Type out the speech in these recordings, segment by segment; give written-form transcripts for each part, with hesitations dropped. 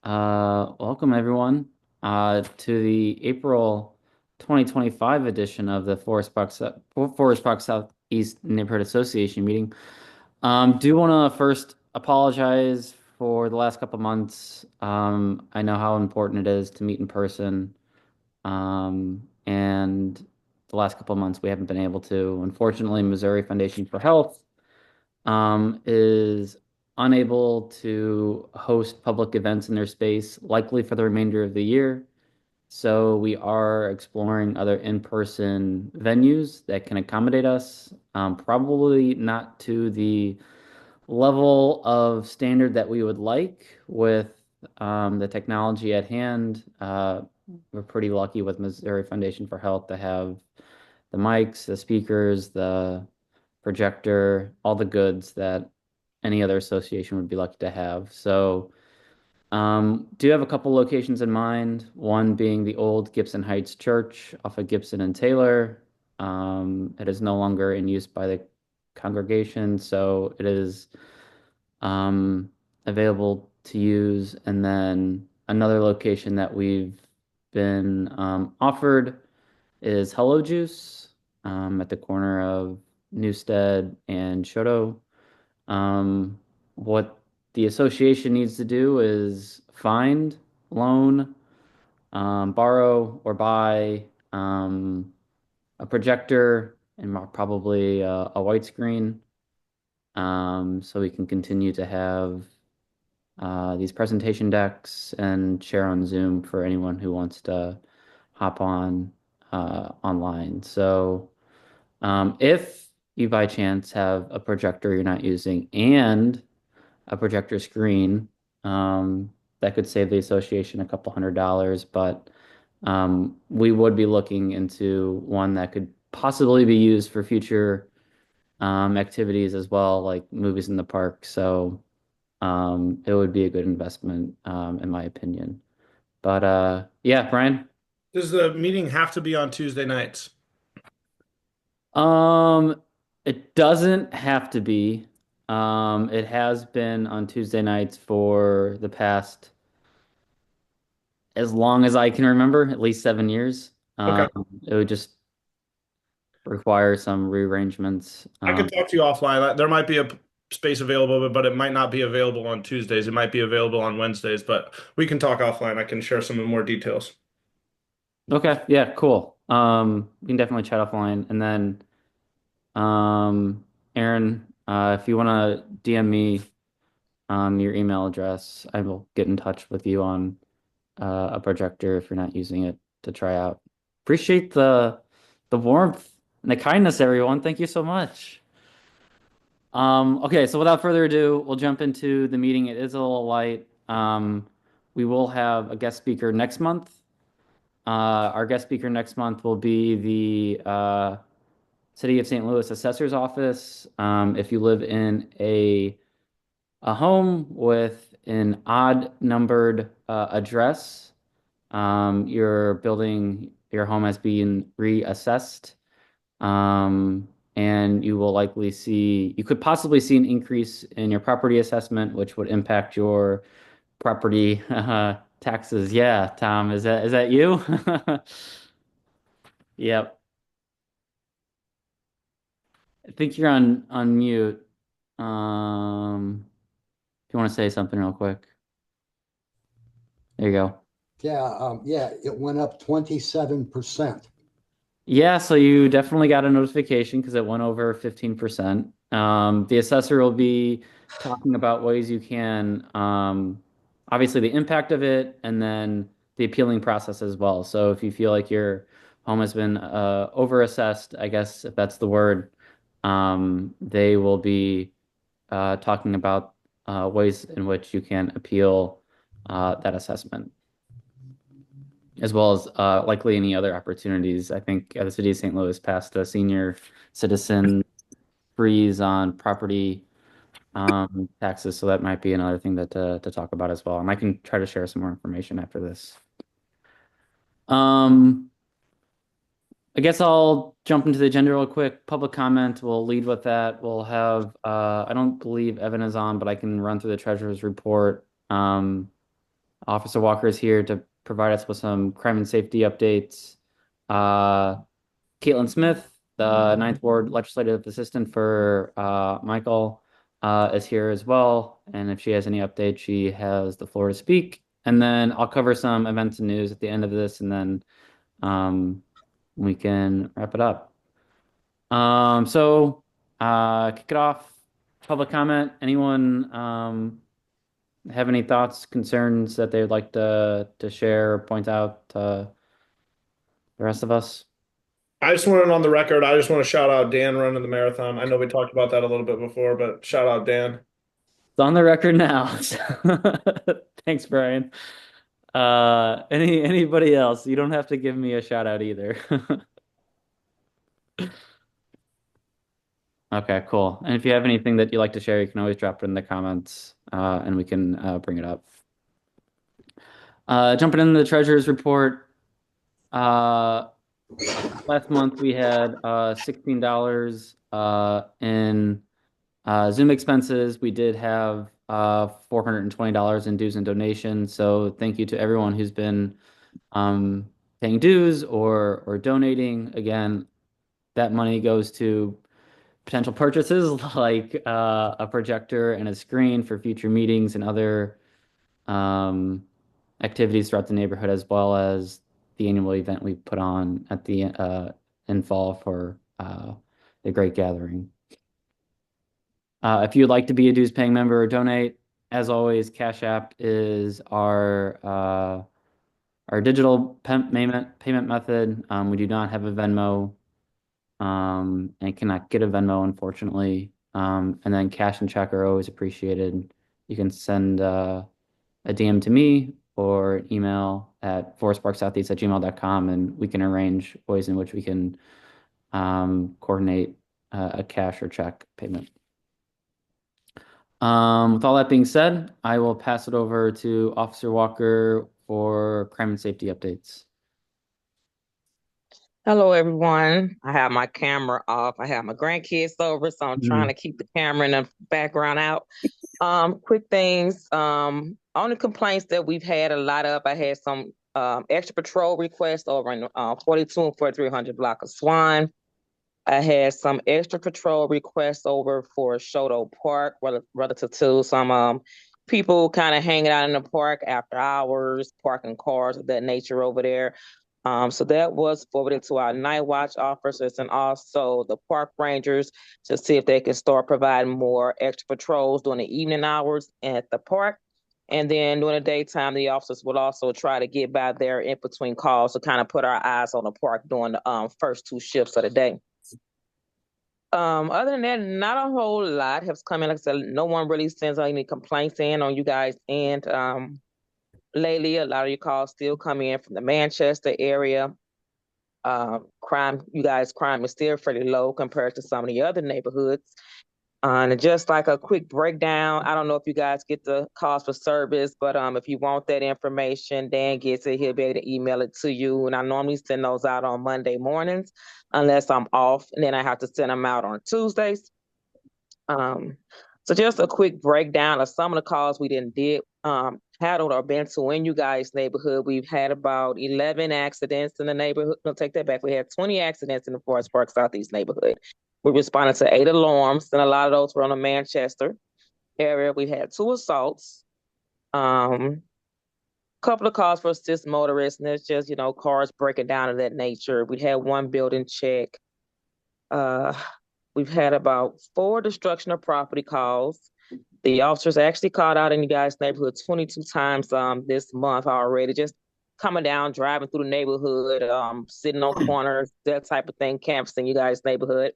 Welcome everyone to the April 2025 edition of the Forest Park Southeast Neighborhood Association meeting. Do want to first apologize for the last couple months. I know how important it is to meet in person, and the last couple months we haven't been able to. Unfortunately, Missouri Foundation for Health is unable to host public events in their space, likely for the remainder of the year. So we are exploring other in-person venues that can accommodate us. Probably not to the level of standard that we would like with the technology at hand. We're pretty lucky with Missouri Foundation for Health to have the mics, the speakers, the projector, all the goods that any other association would be lucky to have. So, do have a couple locations in mind, one being the old Gibson Heights Church off of Gibson and Taylor. It is no longer in use by the congregation, so it is um, available to use. And then another location that we've been offered is Hello Juice at the corner of Newstead and Shoto. What the association needs to do is find, loan, borrow, or buy a projector and probably a widescreen, so we can continue to have these presentation decks and share on Zoom for anyone who wants to hop on online. So, if you by chance have a projector you're not using and a projector screen, that could save the association a couple $100, but we would be looking into one that could possibly be used for future activities as well, like movies in the park. So it would be a good investment, in my opinion. But yeah, Brian. Does the meeting have to be on Tuesday nights? Um, it doesn't have to be. It has been on Tuesday nights for the past as long as I can remember, at least 7 years. Okay. It would just require some rearrangements. I could talk to you offline. There might be a space available, but it might not be available on Tuesdays. It might be available on Wednesdays, but we can talk offline. I can share some more details. Okay, yeah, cool. We can definitely chat offline. And then, Aaron, if you want to DM me your email address, I will get in touch with you on a projector if you're not using it to try out. Appreciate the warmth and the kindness, everyone. Thank you so much. Okay, so without further ado, we'll jump into the meeting. It is a little light. We will have a guest speaker next month. Our guest speaker next month will be the City of St. Louis Assessor's Office. If you live in a home with an odd numbered address, your home has been reassessed, and you could possibly see an increase in your property assessment, which would impact your property taxes. Yeah, Tom, is that you? Yep. I think you're on mute. If you want to say something real quick, there you go. Yeah, it went up 27%. Yeah, so you definitely got a notification because it went over 15%. The assessor will be talking about ways you can, obviously the impact of it and then the appealing process as well. So if you feel like your home has been overassessed, I guess if that's the word, they will be talking about ways in which you can appeal that assessment, as well as likely any other opportunities. I think the city of St. Louis passed a senior citizen freeze on property taxes, so that might be another thing that to talk about as well. And I can try to share some more information after this. Um, I guess I'll jump into the agenda real quick. Public comment, we'll lead with that. We'll have, I don't believe Evan is on, but I can run through the treasurer's report. Officer Walker is here to provide us with some crime and safety updates. Uh, Kaitlyn Smith, the Ninth Ward Legislative Assistant for Michael, is here as well. And if she has any updates, she has the floor to speak. And then I'll cover some events and news at the end of this, and then um, we can wrap it up. Kick it off. Public comment. Anyone have any thoughts, concerns that they would like to share or point out to the rest of us? I just wanted on the record, I just want to shout out Dan running the marathon. I know we talked about that a little bit before, but shout out Dan. It's on the record now. Thanks, Brian. Anybody else? You don't have to give me a shout out either. Okay, cool. And if you have anything that you'd like to share, you can always drop it in the comments, and we can bring it up. Jumping into the treasurer's report. Last month we had $16 in Zoom expenses. We did have $420 in dues and donations. So thank you to everyone who's been paying dues or donating. Again, that money goes to potential purchases like a projector and a screen for future meetings and other activities throughout the neighborhood, as well as the annual event we put on at the in fall for the Great Gathering. If you'd like to be a dues paying member or donate, as always, Cash App is our digital payment method. We do not have a Venmo and cannot get a Venmo, unfortunately. And then cash and check are always appreciated. You can send a DM to me or an email at forestparksoutheast@gmail.com, and we can arrange ways in which we can coordinate a cash or check payment. With all that being said, I will pass it over to Officer Walker for crime and safety updates. Hello, everyone. I have my camera off. I have my grandkids over, so I'm trying to keep the camera in the background out. Quick things. Only complaints that we've had a lot of. I had some extra patrol requests over in 42 and 4300 block of Swan. I had some extra patrol requests over for Shoto Park relative to some people kind of hanging out in the park after hours, parking cars of that nature over there. So that was forwarded to our night watch officers and also the park rangers to see if they can start providing more extra patrols during the evening hours at the park. And then during the daytime, the officers will also try to get by there in between calls to kind of put our eyes on the park during the first two shifts of the day. Other than that, not a whole lot has come in. Like I said, no one really sends any complaints in on you guys. And lately, a lot of your calls still come in from the Manchester area. Crime is still fairly low compared to some of the other neighborhoods. And just like a quick breakdown, I don't know if you guys get the calls for service, but if you want that information, Dan gets it. He'll be able to email it to you. And I normally send those out on Monday mornings, unless I'm off, and then I have to send them out on Tuesdays. So just a quick breakdown of some of the calls we did handled or been to in you guys' neighborhood. We've had about 11 accidents in the neighborhood. No, take that back. We had 20 accidents in the Forest Park Southeast neighborhood. We responded to 8 alarms, and a lot of those were on the Manchester area. We had 2 assaults, couple of calls for assist motorists, and it's just, cars breaking down of that nature. We had 1 building check. We've had about 4 destruction of property calls. The officers actually called out in you guys' neighborhood 22 times this month already, just coming down, driving through the neighborhood, sitting on corners, that type of thing, canvassing you guys' neighborhood.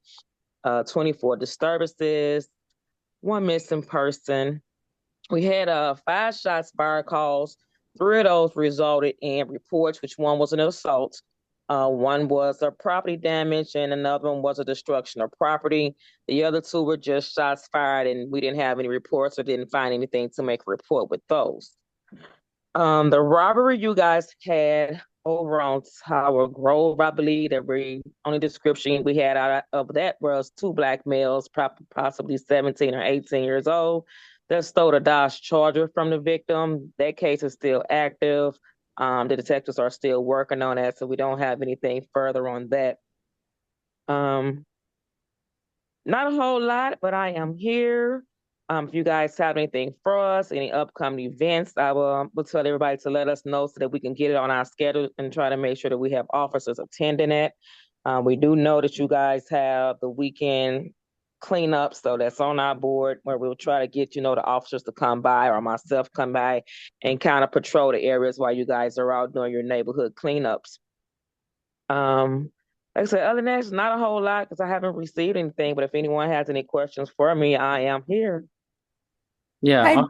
24 disturbances, 1 missing person. We had 5 shots fired calls. 3 of those resulted in reports, which 1 was an assault. 1 was a property damage, and another one was a destruction of property. The other 2 were just shots fired, and we didn't have any reports or didn't find anything to make a report with those. The robbery you guys had over on Tower Grove, I believe, the only description we had out of that was 2 black males, possibly 17 or 18 years old. that stole the Dodge Charger from the victim. That case is still active. The detectives are still working on that, so we don't have anything further on that. Um, Not a whole lot, but I am here. If you guys have anything for us, any upcoming events, I will tell everybody to let us know so that we can get it on our schedule and try to make sure that we have officers attending it. We do know that you guys have the weekend cleanup, so that's on our board where we'll try to get, the officers to come by or myself come by and kind of patrol the areas while you guys are out doing your neighborhood cleanups. Like I said, other than that, it's not a whole lot because I haven't received anything. But if anyone has any questions for me, I am here. Yeah, Hi.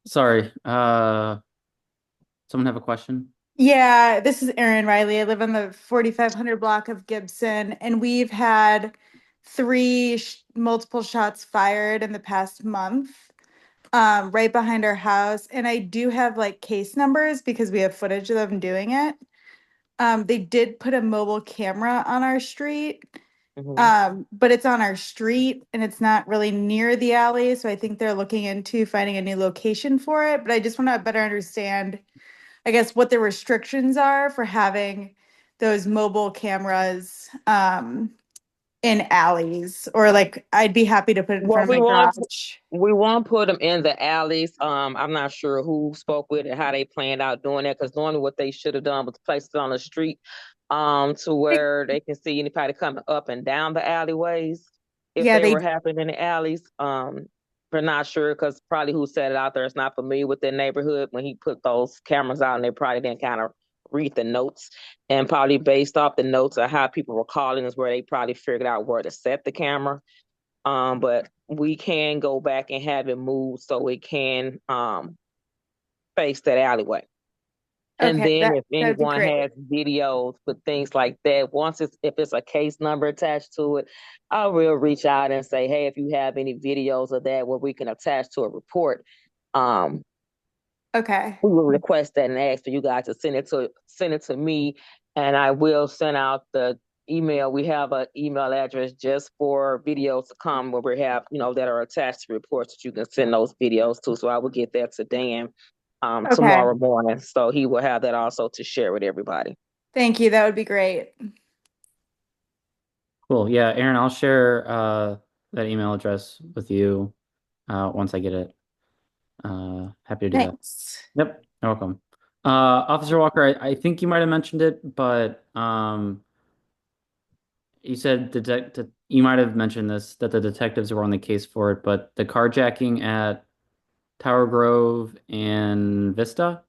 sorry. Someone have a question? Yeah, this is Erin Riley. I live on the 4500 block of Gibson, and we've had three multiple shots fired in the past month, right behind our house. And I do have like case numbers because we have footage of them doing it. They did put a mobile camera on our street, but it's on our street and it's not really near the alley. So I think they're looking into finding a new location for it. But I just want to better understand, I guess, what the restrictions are for having those mobile cameras in alleys, or like I'd be happy to put it in Well, front of my garage. we won't put them in the alleys. I'm not sure who spoke with it, how they planned out doing that, because normally what they should have done was placed it on the street, to where they can see anybody coming up and down the alleyways if Yeah, they they were happening in the alleys. We're not sure because probably who set it out there is not familiar with their neighborhood when he put those cameras out, and they probably didn't kind of read the notes, and probably based off the notes of how people were calling is where they probably figured out where to set the camera. But we can go back and have it moved so it can face that alleyway. And okay, then if that'd be anyone great. has videos with things like that, if it's a case number attached to it, I will reach out and say, hey, if you have any videos of that where we can attach to a report, Okay. we will request that and ask for you guys to send it to me, and I will send out the email. We have an email address just for videos to come where we have, that are attached to reports that you can send those videos to. So I will get that to Dan Okay. tomorrow morning. So he will have that also to share with everybody. Thank you. That would be great. Cool. Yeah, Aaron, I'll share that email address with you once I get it. Happy to do that. Thanks. Yep, you're welcome. Officer Walker, I think you might have mentioned it, but you said you might have mentioned this, that the detectives were on the case for it, but the carjacking at Tower Grove and Vista?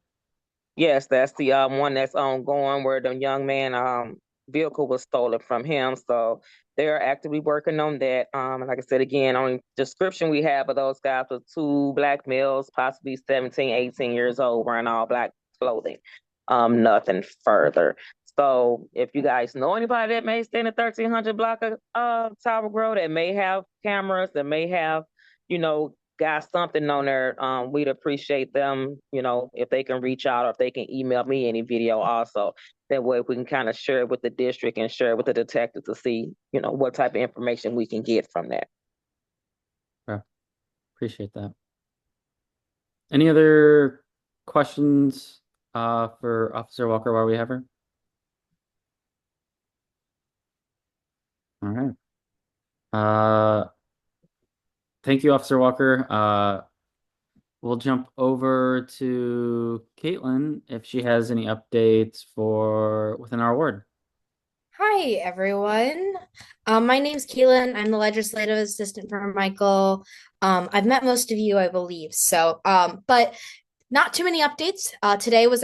Yes, that's the one that's ongoing where the young man vehicle was stolen from him. So they're actively working on that. And like I said again, on description we have of those guys was two black males, possibly 17, 18 years old, wearing all black clothing. Nothing further. So if you guys know anybody that may stay in the 1300 block of Tower Grove that may have cameras, that may have, got something on there, we'd appreciate them, if they can reach out or if they can email me any video also. That way we can kind of share it with the district and share it with the detective to see, what type of information we can get from that. Yeah, appreciate that. Any other questions for Officer Walker while we have her? All right. Thank you, Officer Walker. We'll jump over to Kaitlyn if she has any updates for within our ward. Hi, everyone. My name's Kaitlyn. I'm the legislative assistant for Michael. I've met most of you, I believe. But not too many updates. Today was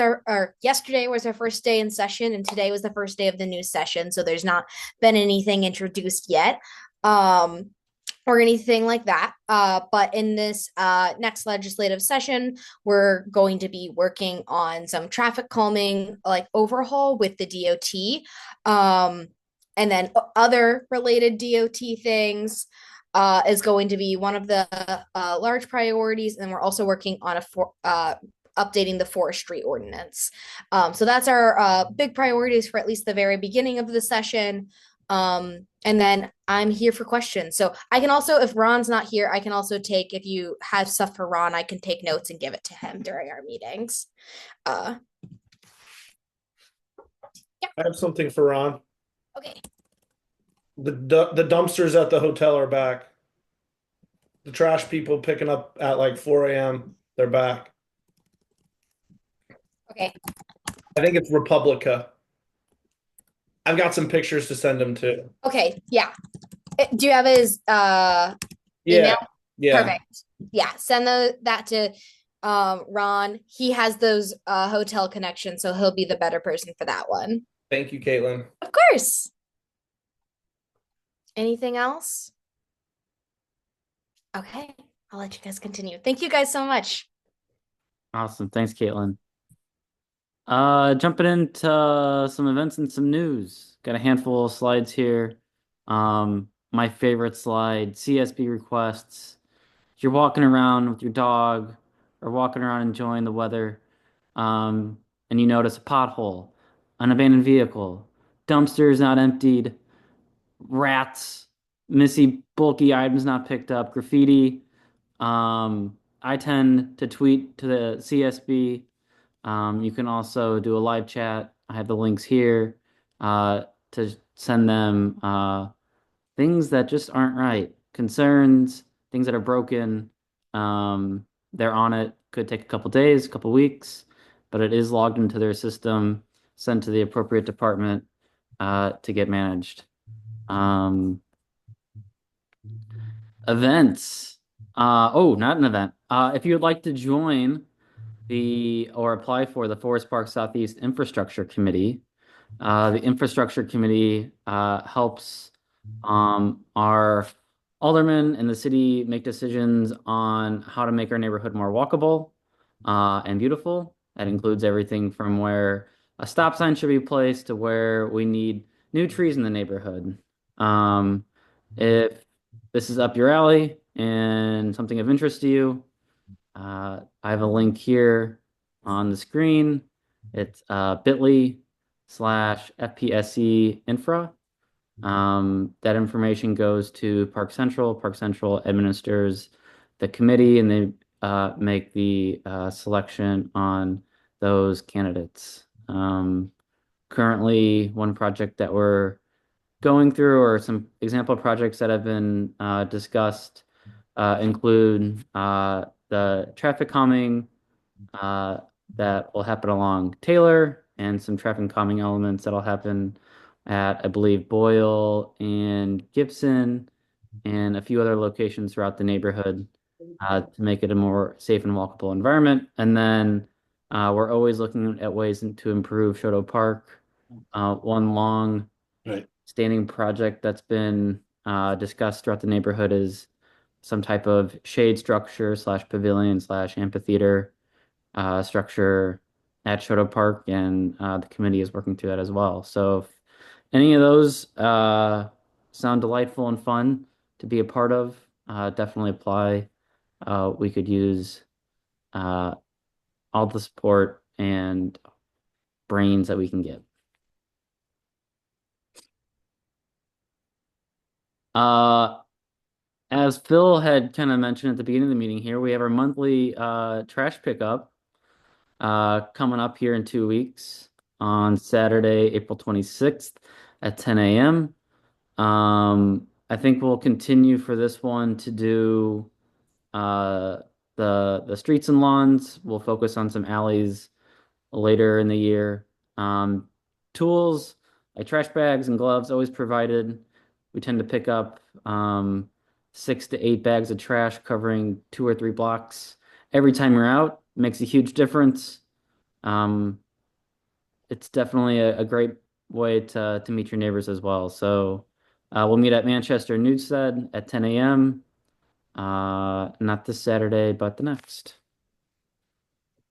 yesterday was our first day in session, and today was the first day of the new session. So there's not been anything introduced yet. Or anything like that. But in this next legislative session, we're going to be working on some traffic calming, like overhaul with the DOT, and then other related DOT things is going to be one of the large priorities. And we're also working on updating the forestry ordinance. So that's our big priorities for at least the very beginning of the session. And then I'm here for questions. So I can also, if Ron's not here, I can also take, if you have stuff for Ron, I can take notes and give it to him during our meetings. Uh, yeah. I have something for Ron. Okay. The dumpsters at the hotel are back. The trash people picking up at like 4 a.m. They're back. Okay. I think it's Republica. I've got some pictures to send him to. Okay. Yeah. Do you have his Yeah, email? yeah. Perfect. Yeah. Send that to Ron. He has those hotel connections, so he'll be the better person for that one. Thank you, Kaitlyn. Of course. Anything else? Okay. I'll let you guys continue. Thank you guys so much. Awesome. Thanks, Kaitlyn. Jumping into some events and some news. Got a handful of slides here. My favorite slide, CSB requests. If you're walking around with your dog or walking around enjoying the weather, and you notice a pothole, an abandoned vehicle, dumpsters not emptied, rats, missy bulky items not picked up, graffiti, I tend to tweet to the CSB. You can also do a live chat. I have the links here to send them things that just aren't right, concerns, things that are broken. They're on it. Could take a couple days, a couple weeks, but it is logged into their system, sent to the appropriate department to get managed. Events. Oh, not an event. If you would like to join or apply for the Forest Park Southeast Infrastructure Committee, the Infrastructure Committee helps our aldermen in the city make decisions on how to make our neighborhood more walkable and beautiful. That includes everything from where a stop sign should be placed to where we need new trees in the neighborhood. If this is up your alley and something of interest to you, I have a link here on the screen. It's bit.ly/FPSC infra. That information goes to Park Central. Park Central administers the committee and they make the selection on those candidates. Currently, one project that we're going through or some example projects that have been discussed include the traffic calming uh, that will happen along Taylor and some traffic calming elements that'll happen at, I believe, Boyle and Gibson and a few other locations throughout the neighborhood to make it a more safe and walkable environment. And then we're always looking at ways to improve Shoto Park. One long standing project that's been discussed throughout the neighborhood is some type of shade structure / pavilion / amphitheater structure at Shoto Park, and the committee is working through that as well. So if any of those sound delightful and fun to be a part of, definitely apply. We could use all the support and brains that we can get. As Phil had kind of mentioned at the beginning of the meeting here, we have our monthly trash pickup coming up here in 2 weeks on Saturday, April 26th at 10 a.m. I think we'll continue for this one to do the streets and lawns. We'll focus on some alleys later in the year. Tools like trash bags and gloves always provided. We tend to pick up 6 to 8 bags of trash covering 2 or 3 blocks every time you're out. Makes a huge difference. It's definitely a great way to meet your neighbors as well. So we'll meet at Manchester Newstead at 10 a.m. Not this Saturday, but the next.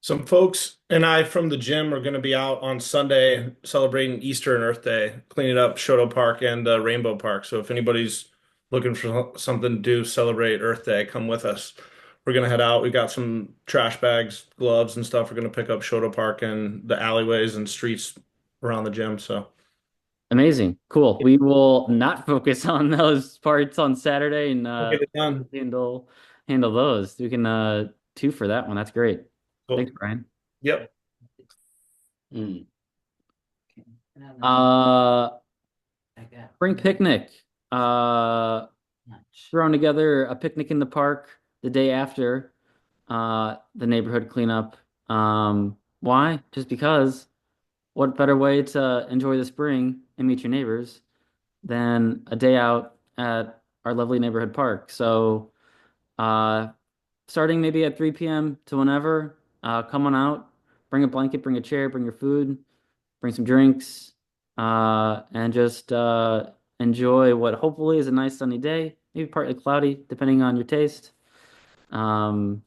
Some folks and I from the gym are going to be out on Sunday celebrating Easter and Earth Day, cleaning up Shoto Park and Rainbow Park. So if anybody's looking for something to do, celebrate Earth Day, come with us. We're going to head out. We got some trash bags, gloves, and stuff. We're going to pick up Shoto Park and the alleyways and streets around the gym. So Amazing. Cool. We will not focus on those parts on Saturday and We'll get it done. handle those. We can two for that one. That's great. Cool. Thanks, Brian. Yep. Uh Spring picnic. Uh Throwing together a picnic in the park the day after the neighborhood cleanup. Why? Just because what better way to enjoy the spring and meet your neighbors than a day out at our lovely neighborhood park? So, uh, starting maybe at 3 p.m. to whenever, come on out, bring a blanket, bring a chair, bring your food, bring some drinks, and just enjoy what hopefully is a nice sunny day, maybe partly cloudy, depending on your taste, um,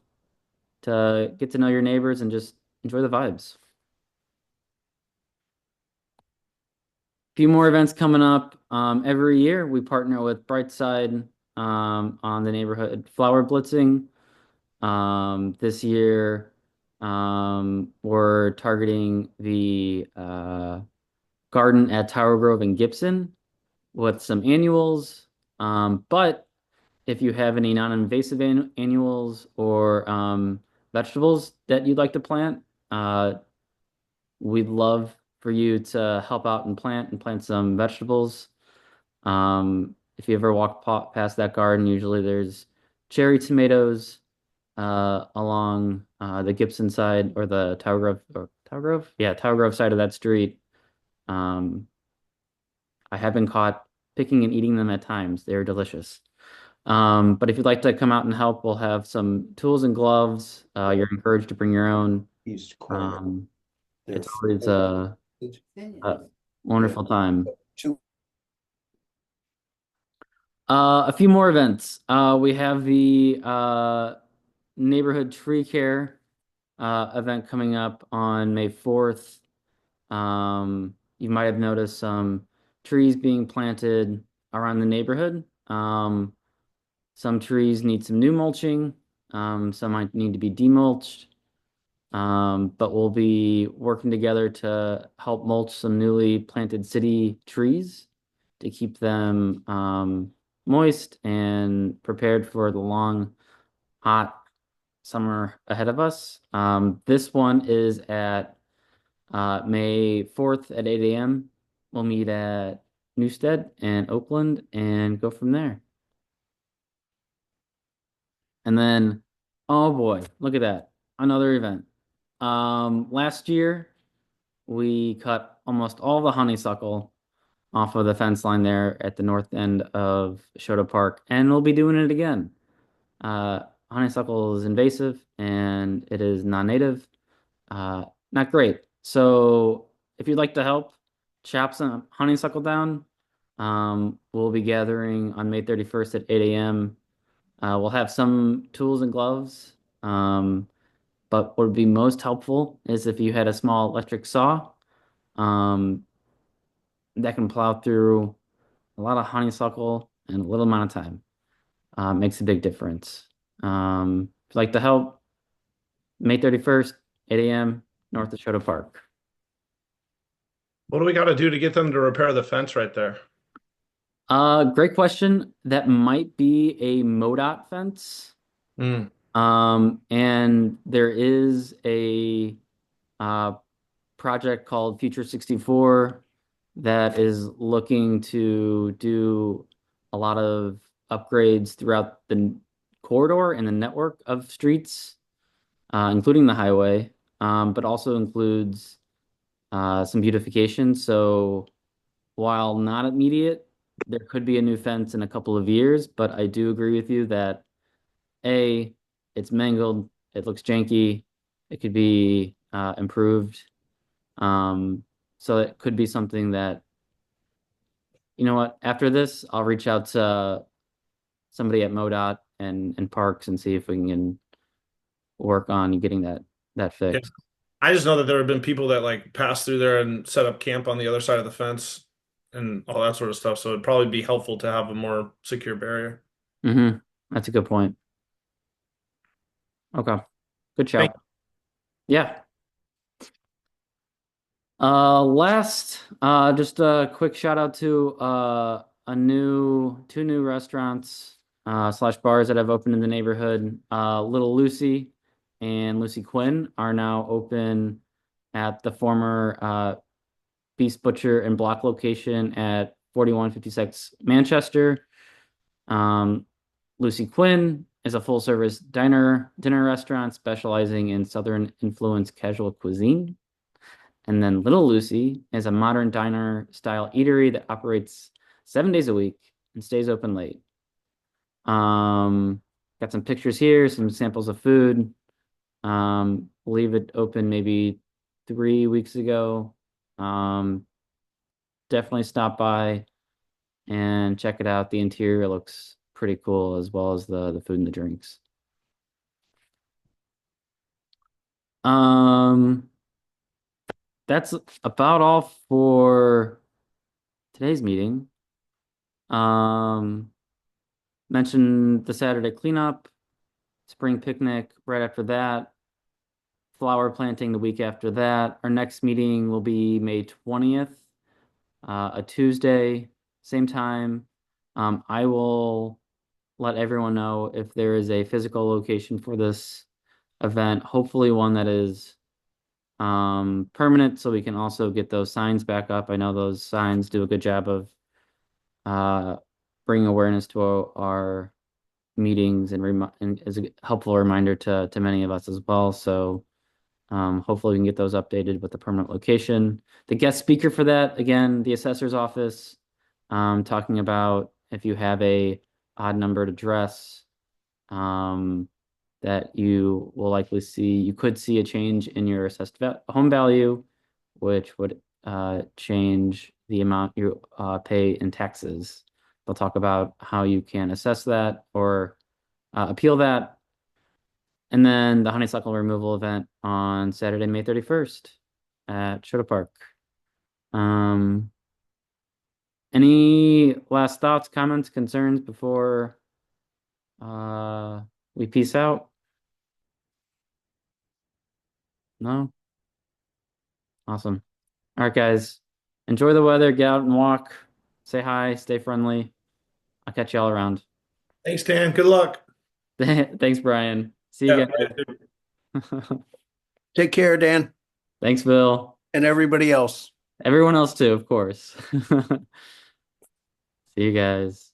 to get to know your neighbors and just enjoy the vibes. Few more events coming up. Every year we partner with Brightside on the neighborhood flower blitzing. This year we're targeting the garden at Tower Grove and Gibson with some annuals. But if you have any non-invasive annuals or vegetables that you'd like to plant, we'd love for you to help out and plant some vegetables. If you ever walk past that garden, usually there's cherry tomatoes along the Gibson side or the Tower Grove? Yeah, Tower Grove side of that street. Um, I have been caught picking and eating them at times. They're delicious. But if you'd like to come out and help, we'll have some tools and gloves. You're encouraged to bring your own. East corner. Um, They're it's always a wonderful time. two. A few more events. We have the neighborhood tree care event coming up on May 4th. You might have noticed some trees being planted around the neighborhood. Some trees need some new mulching. Some might need to be demulched. But we'll be working together to help mulch some newly planted city trees to keep them moist and prepared for the long, hot summer ahead of us. This one is at May 4th at 8 a.m. We'll meet at Newstead and Oakland and go from there. And then, oh boy, look at that. Another event. Last year we cut almost all the honeysuckle off of the fence line there at the north end of Shoto Park, and we'll be doing it again. Honeysuckle is invasive and it is non-native. Not great. So if you'd like to help chop some honeysuckle down, we'll be gathering on May 31st at 8 a.m. We'll have some tools and gloves. But what would be most helpful is if you had a small electric saw um, that can plow through a lot of honeysuckle in a little amount of time. Makes a big difference. If you'd like to help, May 31st, 8 a.m., north of Shoto Park. What do we got to do to get them to repair the fence right there? Great question. That might be a MoDOT fence. And there is a project called Future 64 that is looking to do a lot of upgrades throughout the corridor and the network of streets, including the highway, but also includes some beautification. So while not immediate, there could be a new fence in a couple of years, but I do agree with you that A, it's mangled, it looks janky, it could be improved. So it could be something that, you know what, after this, I'll reach out to somebody at MoDOT and Parks and see if we can work on getting that Yeah. fixed. I just know that there have been people that like pass through there and set up camp on the other side of the fence and all that sort of stuff. So it'd probably be helpful to have a more secure barrier. That's a good point. Okay. Good Thank shout. Yeah. Last, just a quick shout out to two new restaurants slash bars that have opened in the neighborhood. Little Lucy and Lucy Quinn are now open at the former Beast Butcher and Block location at 4156 Manchester. Lucy Quinn is a full service dinner restaurant specializing in Southern influenced casual cuisine. And then Little Lucy is a modern diner style eatery that operates 7 days a week and stays open late. Got some pictures here, some samples of food. Believe it opened maybe 3 weeks ago. Definitely stop by and check it out. The interior looks pretty cool, as well as the food and the drinks. That's about all for today's meeting. Mentioned the Saturday cleanup, spring picnic right after that, flower planting the week after that. Our next meeting will be May 20th, a Tuesday, same time. I will let everyone know if there is a physical location for this event, hopefully one that is permanent, so we can also get those signs back up. I know those signs do a good job of bringing awareness to our meetings and as a helpful reminder to many of us as well. So hopefully we can get those updated with the permanent location. The guest speaker for that, again, the assessor's office, talking about if you have a odd numbered address, that you will likely see, you could see a change in your assessed home value, which would change the amount you pay in taxes. They'll talk about how you can assess that or appeal that. And then the honeysuckle removal event on Saturday, May 31st at Shoto Park. Any last thoughts, comments, concerns before we peace out? No? Awesome. All right, guys. Enjoy the weather. Get out and walk. Say hi. Stay friendly. I'll catch you all around. Thanks, Dan. Good luck. Thanks, Brian. See you Yeah, guys. Take care, Dan, Thanks, Bill. and everybody else. Everyone else too, of course. See you guys.